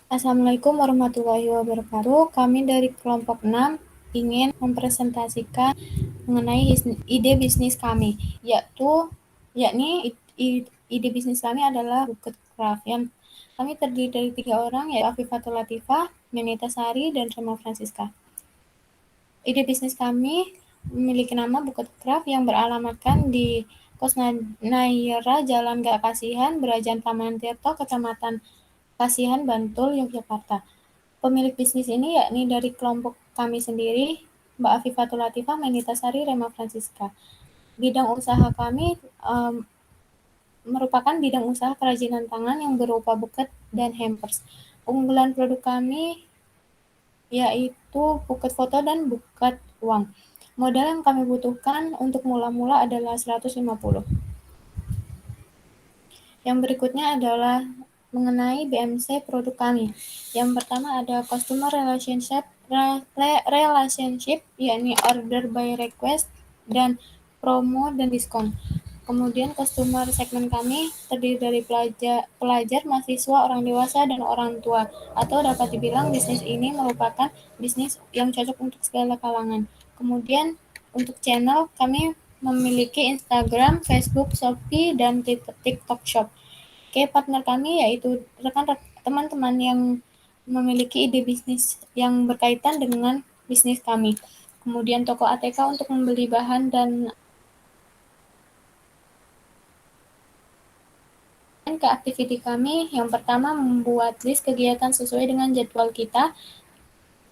Assalamualaikum warahmatullahi wabarakatuh. Kami dari kelompok 6 ingin mempresentasikan mengenai ide bisnis kami, yakni ide bisnis kami adalah Buket Craft. Yang kami terdiri dari 3 orang, yaitu Afifatul Latifah, Menita Sari, dan Rema Francisca. Ide bisnis kami memiliki nama Buket Craft yang beralamatkan di Kos Naira, Jalan Gak Kasihan, Brajan Taman Tirto, Kecamatan Kasihan, Bantul, Yogyakarta. Pemilik bisnis ini yakni dari kelompok kami sendiri, Mbak Afifatul Latifah, Menita Sari, Rema Francisca. Bidang usaha kami merupakan bidang usaha kerajinan tangan yang berupa buket dan hampers. Unggulan produk kami yaitu buket foto dan buket uang. Modal yang kami butuhkan untuk mula-mula adalah 150. Yang berikutnya adalah mengenai BMC produk kami. Yang pertama ada customer relationship, yakni order by request dan promo dan diskon. Kemudian customer segmen kami terdiri dari pelajar, mahasiswa, orang dewasa, dan orang tua. Atau dapat dibilang bisnis ini merupakan bisnis yang cocok untuk segala kalangan. Kemudian untuk channel kami memiliki Instagram, Facebook, Shopee, dan TikTok Shop. Oke, partner kami yaitu teman-teman yang memiliki ide bisnis yang berkaitan dengan bisnis kami. Kemudian toko ATK untuk membeli bahan dan ke aktiviti kami. Yang pertama membuat list kegiatan sesuai dengan jadwal kita.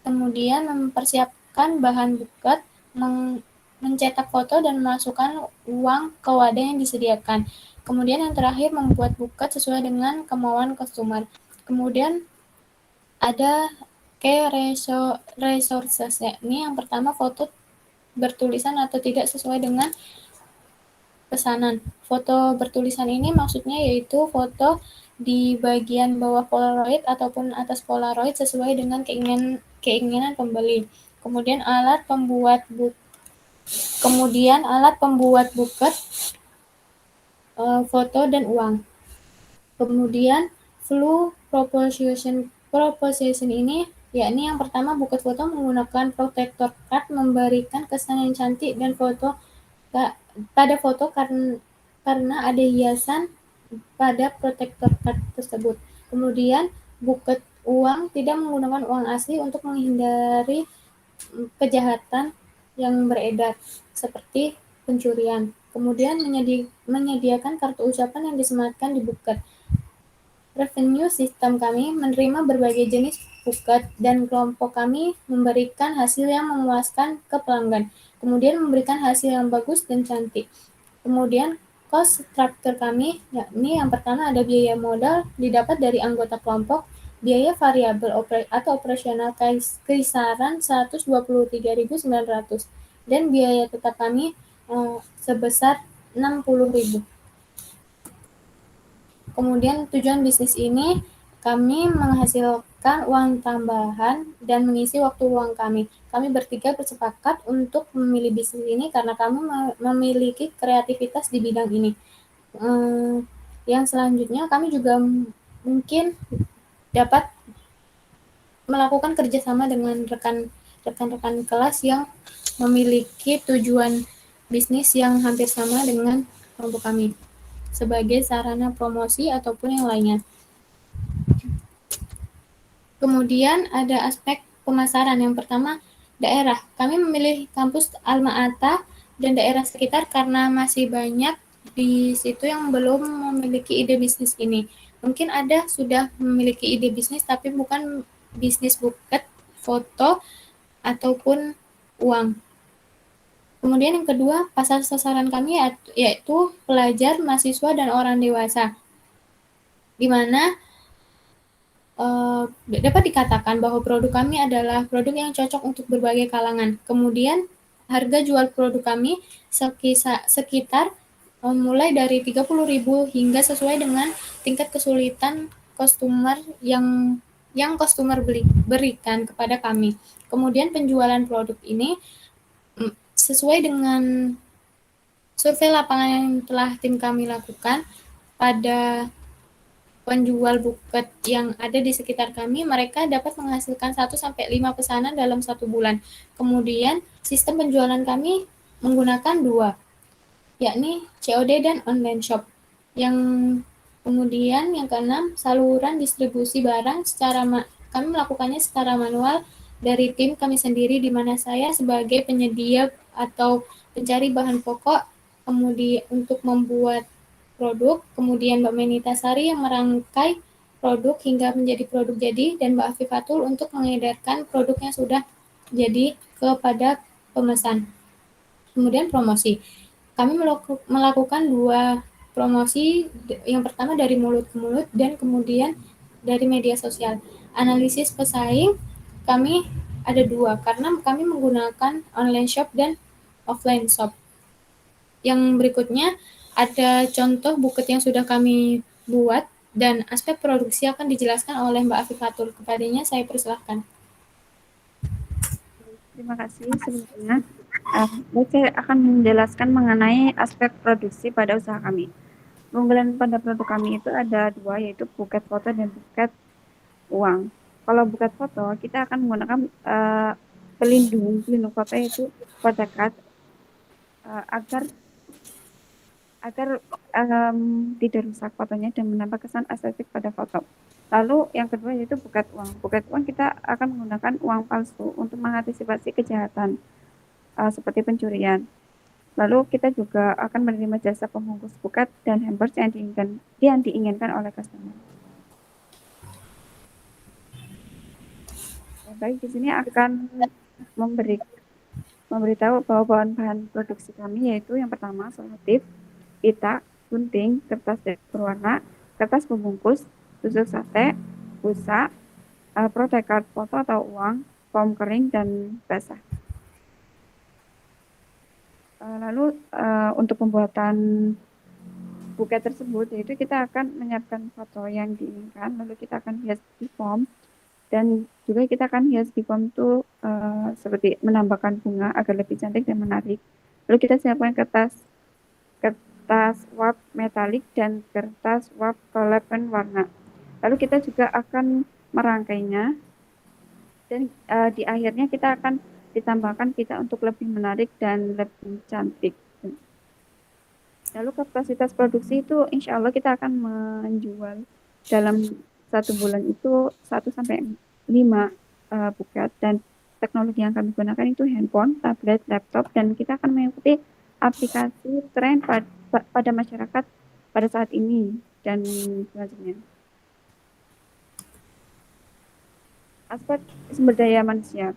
Kemudian mempersiapkan bahan buket, mencetak foto dan memasukkan uang ke wadah yang disediakan. Kemudian yang terakhir membuat buket sesuai dengan kemauan customer. Kemudian ada key resources, ini yang pertama foto bertulisan atau tidak sesuai dengan pesanan. Foto bertulisan ini maksudnya yaitu foto di bagian bawah Polaroid ataupun atas Polaroid sesuai dengan keinginan pembeli. Kemudian alat pembuat buket, foto dan uang. Kemudian flow proposition ini yakni yang pertama buket foto menggunakan protector card memberikan kesan yang cantik dan pada foto karena ada hiasan pada protector card tersebut. Kemudian buket uang tidak menggunakan uang asli untuk menghindari kejahatan yang beredar seperti pencurian. Kemudian menyediakan kartu ucapan yang disematkan di buket. Revenue sistem kami menerima berbagai jenis buket dan kelompok kami memberikan hasil yang memuaskan ke pelanggan. Kemudian memberikan hasil yang bagus dan cantik. Kemudian cost structure kami, yakni yang pertama ada biaya modal didapat dari anggota kelompok, biaya variabel atau operasional kisaran 123.900 dan biaya tetap kami sebesar 60.000. Kemudian tujuan bisnis ini kami menghasilkan uang tambahan dan mengisi waktu luang kami. Kami bertiga bersepakat untuk memilih bisnis ini karena kami memiliki kreativitas di bidang ini. Yang selanjutnya kami juga mungkin dapat melakukan kerjasama dengan rekan-rekan kelas yang memiliki tujuan bisnis yang hampir sama dengan kelompok kami sebagai sarana promosi ataupun yang lainnya. Kemudian ada aspek pemasaran. Yang pertama, daerah. Kami memilih kampus Alma-Ata dan daerah sekitar karena masih banyak di situ yang belum memiliki ide bisnis ini. Mungkin ada sudah memiliki ide bisnis tapi bukan bisnis buket, foto, ataupun uang. Kemudian yang kedua, pasar sasaran kami yaitu pelajar, mahasiswa, dan orang dewasa. Di mana dapat dikatakan bahwa produk kami adalah produk yang cocok untuk berbagai kalangan. Kemudian harga jual produk kami sekitar mulai dari 30.000 hingga sesuai dengan tingkat kesulitan customer yang customer berikan kepada kami. Kemudian penjualan produk ini sesuai dengan Survei lapangan yang telah tim kami lakukan pada penjual buket yang ada di sekitar kami, mereka dapat menghasilkan 1-5 pesanan dalam 1 bulan. Kemudian, sistem penjualan kami menggunakan 2, yakni COD dan online shop. Yang kemudian yang keenam, saluran distribusi barang kami melakukannya secara manual dari tim kami sendiri, di mana saya sebagai penyedia atau pencari bahan pokok, kemudian untuk membuat produk, kemudian Mbak Menita Sari yang merangkai produk hingga menjadi produk jadi, dan Mbak Afifatul untuk mengedarkan produk yang sudah jadi kepada pemesan. Kemudian promosi. Kami melakukan 2 promosi, yang pertama dari mulut ke mulut dan kemudian dari media sosial. Analisis pesaing kami ada 2 karena kami menggunakan online shop dan offline shop. Yang berikutnya ada contoh buket yang sudah kami buat dan aspek produksi akan dijelaskan oleh Mbak Afifatul. Kepadanya saya persilahkan. Terima kasih sebelumnya. Saya akan menjelaskan mengenai aspek produksi pada usaha kami. Keunggulan pada produk kami itu ada 2, yaitu buket foto dan buket uang. Kalau buket foto, kita akan menggunakan pelindung foto yaitu photocard agar agar tidak rusak fotonya dan menambah kesan estetik pada foto. Lalu yang kedua yaitu buket uang. Buket uang kita akan menggunakan uang palsu untuk mengantisipasi kejahatan seperti pencurian. Lalu kita juga akan menerima jasa pembungkus buket dan hampers yang diinginkan oleh customer. Baik, di sini akan memberitahu bahwa bahan-bahan produksi kami yaitu yang pertama selotip, pita, gunting, kertas berwarna, kertas pembungkus, tusuk sate, busa, protekat foto atau uang, foam kering, dan basah. Lalu untuk pembuatan buket tersebut, yaitu kita akan menyiapkan foto yang diinginkan, lalu kita akan hias di foam, dan juga kita akan hias di foam itu seperti menambahkan bunga agar lebih cantik dan menarik. Lalu kita siapkan kertas wap metalik dan kertas wap pelepen warna. Lalu kita juga akan merangkainya dan di akhirnya kita akan ditambahkan pita untuk lebih menarik dan lebih cantik. Lalu kapasitas produksi itu insya Allah kita akan menjual dalam 1 bulan itu 1-5 buket, dan teknologi yang kami gunakan itu handphone, tablet, laptop, dan kita akan mengikuti aplikasi tren pada masyarakat pada saat ini dan selanjutnya. Aspek sumber daya manusia,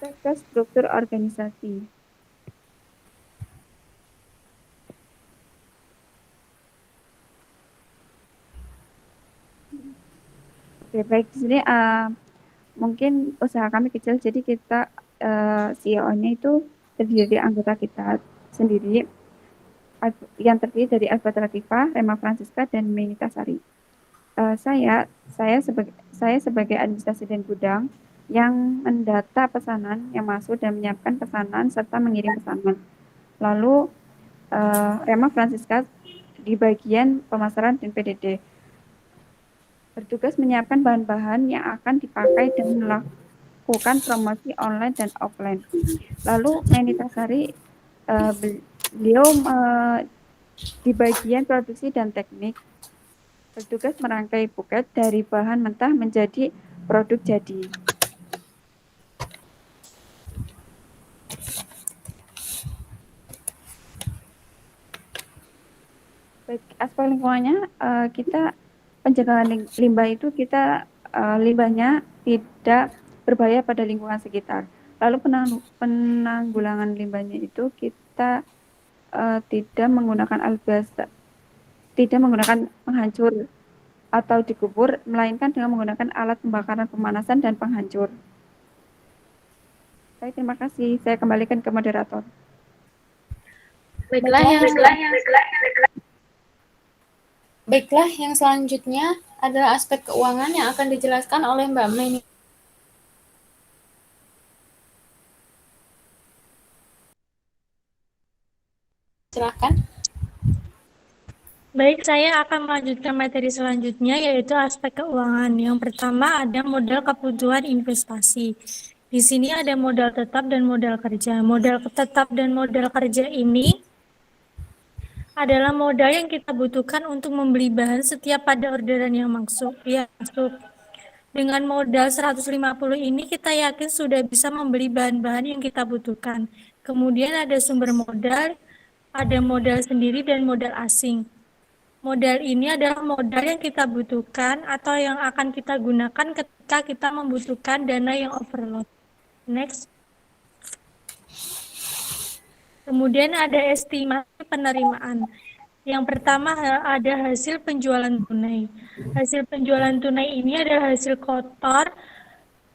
ke struktur organisasi. Oke, baik, di sini mungkin usaha kami kecil, jadi kita CEO-nya itu terdiri dari anggota kita sendiri yang terdiri dari Alfa Latifah, Rema Francisca, dan Menita Sari. Saya sebagai administrasi dan gudang yang mendata pesanan yang masuk dan menyiapkan pesanan serta mengirim pesanan. Lalu Rema Francisca di bagian pemasaran dan PDD bertugas menyiapkan bahan-bahan yang akan dipakai dan melakukan promosi online dan offline. Lalu Menita Sari beliau di bagian produksi dan teknik bertugas merangkai buket dari bahan mentah menjadi produk jadi. Baik, aspek lingkungannya kita pencegahan limbah itu kita limbahnya tidak berbahaya pada lingkungan sekitar. Lalu penanggulangan limbahnya itu kita tidak menggunakan tidak menggunakan penghancur atau dikubur, melainkan dengan menggunakan alat pembakaran pemanasan dan penghancur. Baik, terima kasih. Saya kembalikan ke moderator. Baiklah, yang selanjutnya adalah aspek keuangan yang akan dijelaskan oleh Mbak Meni. Silakan. Baik, saya akan melanjutkan materi selanjutnya, yaitu aspek keuangan. Yang pertama ada modal kebutuhan investasi. Di sini ada modal tetap dan modal kerja. Modal tetap dan modal kerja ini adalah modal yang kita butuhkan untuk membeli bahan setiap pada orderan yang masuk. Dengan modal 150 ini kita yakin sudah bisa membeli bahan-bahan yang kita butuhkan. Kemudian ada sumber modal, ada modal sendiri dan modal asing. Modal ini adalah modal yang kita butuhkan atau yang akan kita gunakan ketika kita membutuhkan dana yang overload. Next. Kemudian ada estimasi penerimaan. Yang pertama ada hasil penjualan tunai. Hasil penjualan tunai ini adalah hasil kotor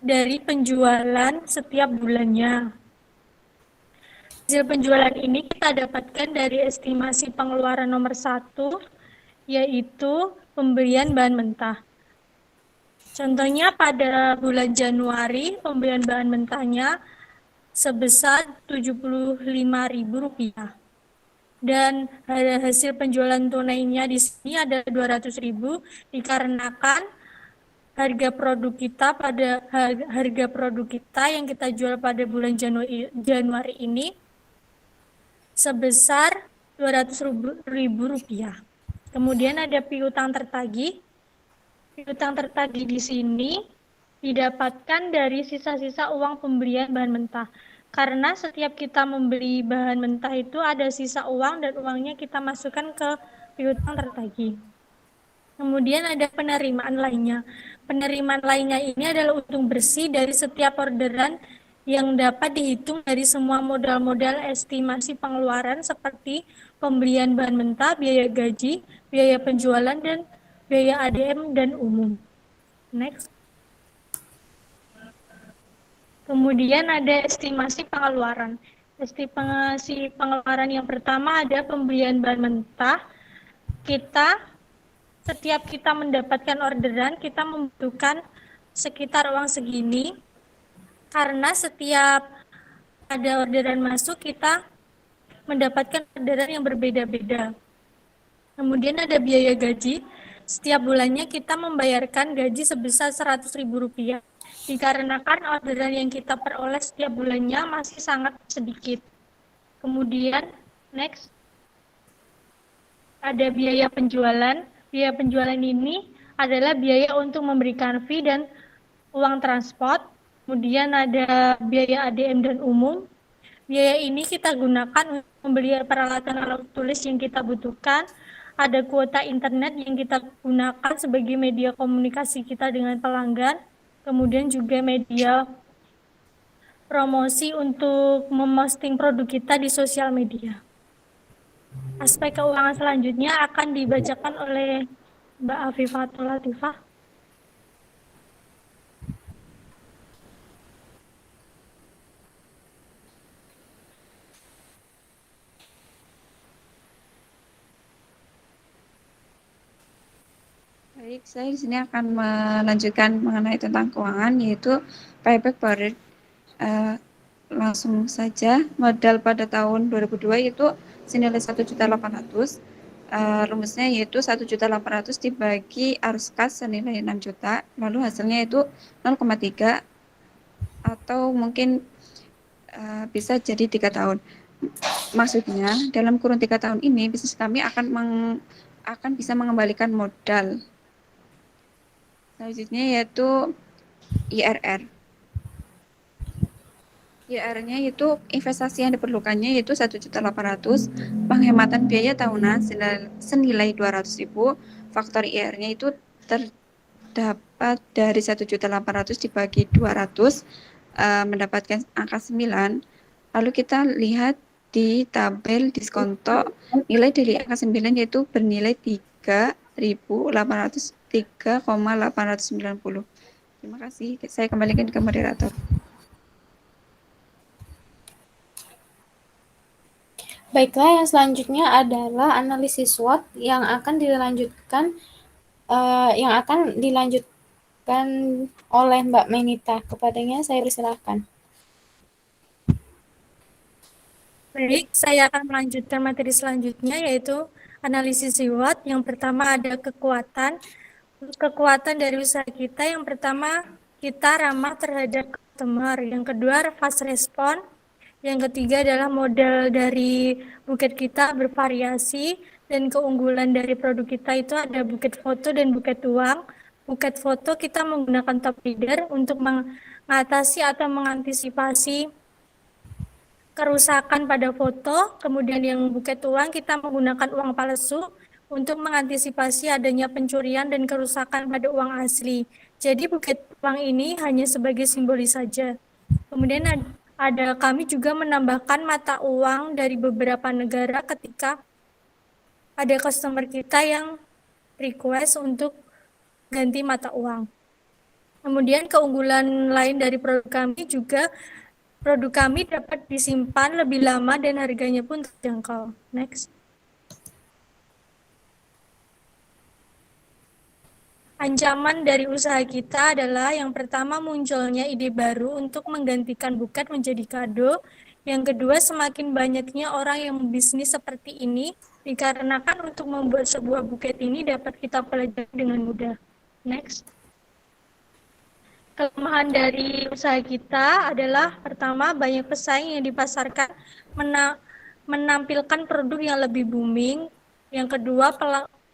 dari penjualan setiap bulannya. Hasil penjualan ini kita dapatkan dari estimasi pengeluaran nomor 1, yaitu pembelian bahan mentah. Contohnya pada bulan Januari, pembelian bahan mentahnya sebesar Rp75.000. Dan hasil penjualan tunainya di sini ada 200.000 dikarenakan harga produk kita yang kita jual pada bulan Januari ini sebesar Rp200.000. Kemudian ada piutang tertagih. Piutang tertagih di sini didapatkan dari sisa-sisa uang pembelian bahan mentah. Karena setiap kita membeli bahan mentah itu ada sisa uang dan uangnya kita masukkan ke piutang tertagih. Kemudian ada penerimaan lainnya. Penerimaan lainnya ini adalah untung bersih dari setiap orderan yang dapat dihitung dari semua modal-modal estimasi pengeluaran seperti pembelian bahan mentah, biaya gaji, biaya penjualan, dan biaya ADM dan umum. Next. Kemudian ada estimasi pengeluaran. Estimasi pengeluaran yang pertama ada pembelian bahan mentah. Setiap kita mendapatkan orderan, kita membutuhkan sekitar uang segini, karena setiap ada orderan masuk, kita mendapatkan orderan yang berbeda-beda. Kemudian ada biaya gaji. Setiap bulannya kita membayarkan gaji sebesar Rp100.000, dikarenakan orderan yang kita peroleh setiap bulannya masih sangat sedikit. Kemudian, next, ada biaya penjualan. Biaya penjualan ini adalah biaya untuk memberikan fee dan uang transport. Kemudian ada biaya ADM dan umum. Biaya ini kita gunakan untuk membeli peralatan alat tulis yang kita butuhkan. Ada kuota internet yang kita gunakan sebagai media komunikasi kita dengan pelanggan. Kemudian juga media promosi untuk memposting produk kita di sosial media. Aspek keuangan selanjutnya akan dibacakan oleh Mbak Afifatul Latifah. Baik, saya di sini akan melanjutkan mengenai tentang keuangan, yaitu payback period. Langsung saja, modal pada tahun 2002 itu senilai 1.800.000. Rumusnya yaitu 1.800.000 dibagi arus kas senilai 6 juta, lalu hasilnya itu 0,3 atau mungkin bisa jadi 3 tahun. Maksudnya dalam kurun 3 tahun ini bisnis kami akan bisa mengembalikan modal. Selanjutnya yaitu IRR. IRR-nya itu investasi yang diperlukannya yaitu 1.800.000, penghematan biaya tahunan senilai 200.000. Faktor IRR-nya itu terdapat dari 1.800.000 dibagi 200, mendapatkan angka 9. Lalu kita lihat di tabel diskonto, nilai dari angka 9 yaitu bernilai 3.803,890. Terima kasih. Saya kembalikan ke moderator. Baiklah, yang selanjutnya adalah analisis SWOT yang akan dilanjutkan oleh Mbak Menita. Kepadanya saya persilahkan. Baik, saya akan melanjutkan materi selanjutnya, yaitu analisis SWOT. Yang pertama ada kekuatan. Kekuatan dari usaha kita, yang pertama, kita ramah terhadap customer. Yang kedua, fast respon. Yang ketiga adalah model dari buket kita bervariasi. Dan keunggulan dari produk kita itu ada buket foto dan buket uang. Buket foto kita menggunakan top leader untuk mengatasi atau mengantisipasi kerusakan pada foto. Kemudian yang buket uang kita menggunakan uang palsu untuk mengantisipasi adanya pencurian dan kerusakan pada uang asli. Jadi buket uang ini hanya sebagai simbolis saja. Kemudian ada kami juga menambahkan mata uang dari beberapa negara ketika ada customer kita yang request untuk ganti mata uang. Kemudian keunggulan lain dari produk kami juga, produk kami dapat disimpan lebih lama dan harganya pun terjangkau. Next. Ancaman dari usaha kita adalah yang pertama, munculnya ide baru untuk menggantikan buket menjadi kado. Yang kedua, semakin banyaknya orang yang bisnis seperti ini, dikarenakan untuk membuat sebuah buket ini dapat kita pelajari dengan mudah. Next. Kelemahan dari usaha kita adalah pertama, banyak pesaing yang dipasarkan menampilkan produk yang lebih booming. Yang kedua,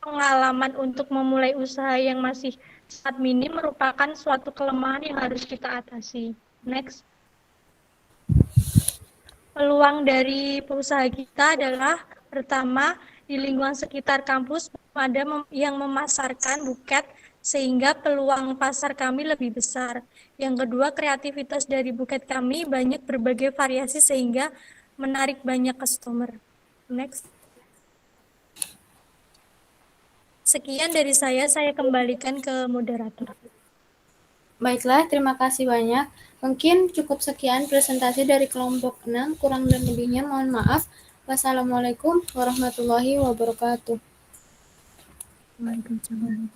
pengalaman untuk memulai usaha yang masih sangat minim merupakan suatu kelemahan yang harus kita atasi. Next. Peluang dari usaha kita adalah pertama, di lingkungan sekitar kampus ada yang memasarkan buket sehingga peluang pasar kami lebih besar. Yang kedua, kreativitas dari buket kami banyak berbagai variasi sehingga menarik banyak customer. Next. Sekian dari saya kembalikan ke moderator. Baiklah, terima kasih banyak. Mungkin cukup sekian presentasi dari kelompok 6, kurang dan lebihnya mohon maaf. Wassalamualaikum warahmatullahi wabarakatuh. Waalaikumsalam.